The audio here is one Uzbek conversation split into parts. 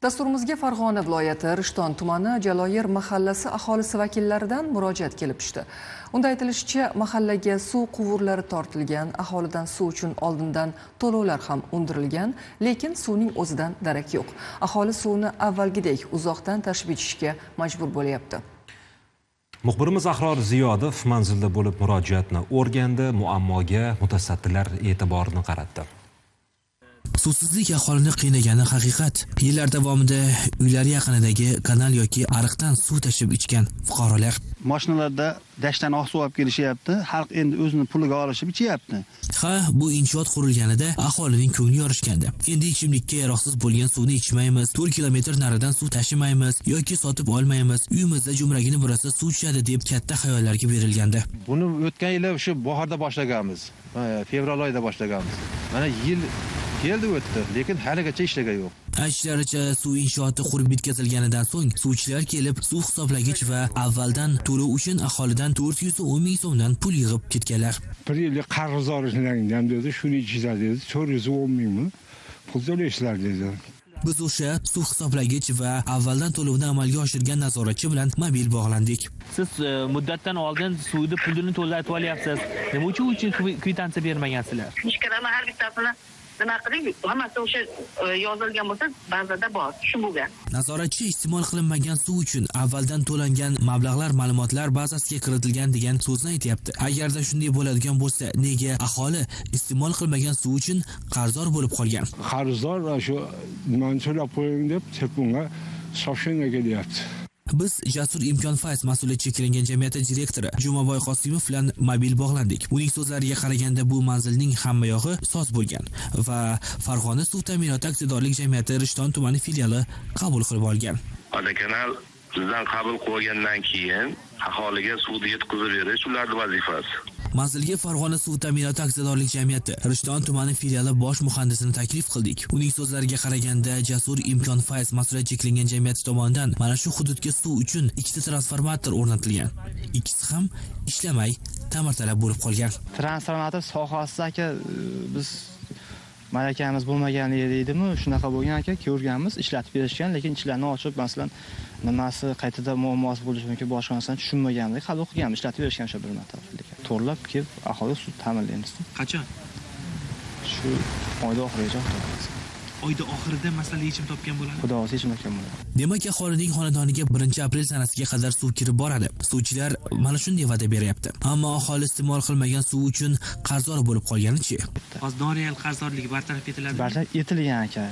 Dasturimizga Farg'ona viloyati Rishton tumani Jaloyer mahallasi aholisi vakillaridan murojaat kelib tushdi. Unda aytilishicha, mahallaga suv quvurlari tortilgan, aholidan suv uchun oldindan to'lovlar ham undirilgan, lekin suvning o'zidan darak yo'q. Aholi suvni avvalgidek uzoqdan tashib ichishga majbur bo'lyapti. Muxbirimiz Ahror Ziyodov manzilda bo'lib murojaatni o'rgandi, muammoga mutasaddilar e'tiborini qaratdi. Suvsizlik aholini qiynagani haqiqat. Yillar davomida uylari yaqinidagi kanal yoki ariqdan suv tashib ichgan fuqarolar mashinalarda dashtan oq suv olib kelishyapti. Xalq endi o'zini puliga olishib ichyapti. Ha, bu inshoot qurilganida aholining ko'ngli yorishgandi. Endi ichimlikka yaroqsiz bo'lgan suvni ichmaymiz, 4 kilometr naridan suv tashimaymiz yoki sotib olmaymiz, uyimizda jumragini burasa suv tushadi deb katta xayollarga berilgandi. Buni o'tgan yili shu bahorda boshlaganmiz. Fevral oyida boshlaganmiz. Mana yil keldi o'tdi, lekin haligacha ishlagan yo'q. Aytishlaricha, suv inshooti qurib bitkazilganidan so'ng suvchilar kelib suv hisoblagich va avvaldan to'lov uchun aholidan 410 ming so'mdan pul yig'ib ketganlar. Bir yillik qarz olishlangan dedi, shuni ichizlar dedi, 410 mingmi pul to'lashlar dedi. Biz o'sha suv hisoblagich va avvaldan to'lovni amalga oshirgan nazoratchi bilan mobil bog'landik. Siz muddatdan oldin suvni pulini to'latib olyapsiz. Nima uchun kvitansiya bermagansizlar? Ishkalaman har bittasini nima qiling, hammasi o'sha yozilgan bo'lsa, ba'zida bor, shu bo'lgan. Nazoratchi iste'mol qilinmagan suv uchun avvaldan to'langan mablag'lar ma'lumotlar bazasiga kiritilgan degan so'zni aytyapti. Agarda shunday bo'ladigan bo'lsa, nega aholi iste'mol qilmagan suv uchun qarzdor bo'lib qolgan? Qarzdor shu nimani to'lab qo'ying deb telefonga so'shanga kelyapti. Biz Jasur Imkon Fayz mas'uliyat cheklangan jamiyati direktori Jumaboy Qosimov bilan mobil bog'landik. Uning so'zlariga qaraganda bu manzilning hamma yog'i soz bo'lgan va Farg'ona suv ta'minoti aksiyadorlik jamiyati Rishton tumani filiali qabul qilib olgan. Kanal bizdan qabul qilgandan keyin aholiga suvni yetkazib berish ularning vazifasi. Manzilga Farg'ona suv ta'minoti aksiyadorlik jamiyati Rishton tumani filiali bosh muhandisini taklif qildik. Uning so'zlariga qaraganda Jasur Imkon Fayz mas'uliyat cheklangan jamiyati tomonidan mana shu hududga suv uchun ikkita transformator o'rnatilgan. Ikkisi ham ishlamay, ta'mirtalab bo'lib qolgan. Transformator sohasida aka biz malakamiz bo'lmaganligi deydimi, shunaqa bo'lgan aka, ko'rganmiz, ishlatib berishgan, lekin ichlarni ochib, masalan, nimasi qaytada muammosi bo'lishi mumkin, boshqa narsani tushunmagandik, hali o'qiganmiz, ishlatib berishgan o'sha bir marta. To'rlab kelib aholi suv ta'minlaymiz. Qachon? Shu oyda oxirigacha. Oyda oxirida masala yechim topgan bo'ladi. Xudo o'zi yechim topgan bo'ladi. Demak, aholining xonadoniga 1-aprel sanasiga qadar suv kirib boradi. Suvchilar mana shunday va'da beryapti. Ammo aholi iste'mol qilmagan suv uchun qarzdor bo'lib qolganicha. Hozir noreal qarzdorligi bartaraf etiladi. Bartaraf etilgan aka.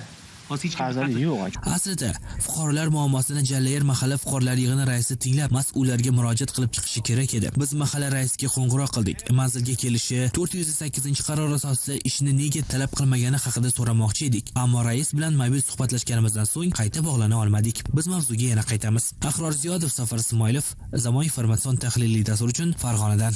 Qarzorlik yo'q. Aslida fuqarolar muammosini Jalayer mahalla fuqarolar yig'ini raisi tinglab, mas'ullarga murojaat qilib chiqishi kerak edi. Biz mahalla raisiga qo'ng'iroq qildik. Manzilga kelishi 408-qaror asosida ishni nega talab qilmagani haqida so'ramoqchi edik. Ammo rais bilan mobil suhbatlashganimizdan so'ng qayta bog'lana olmadik. Biz mavzuga yana qaytamiz. Ahror Ziyodov, Safar Ismoilov, Zamon informatsion tahliliy dastur uchun Farg'onadan.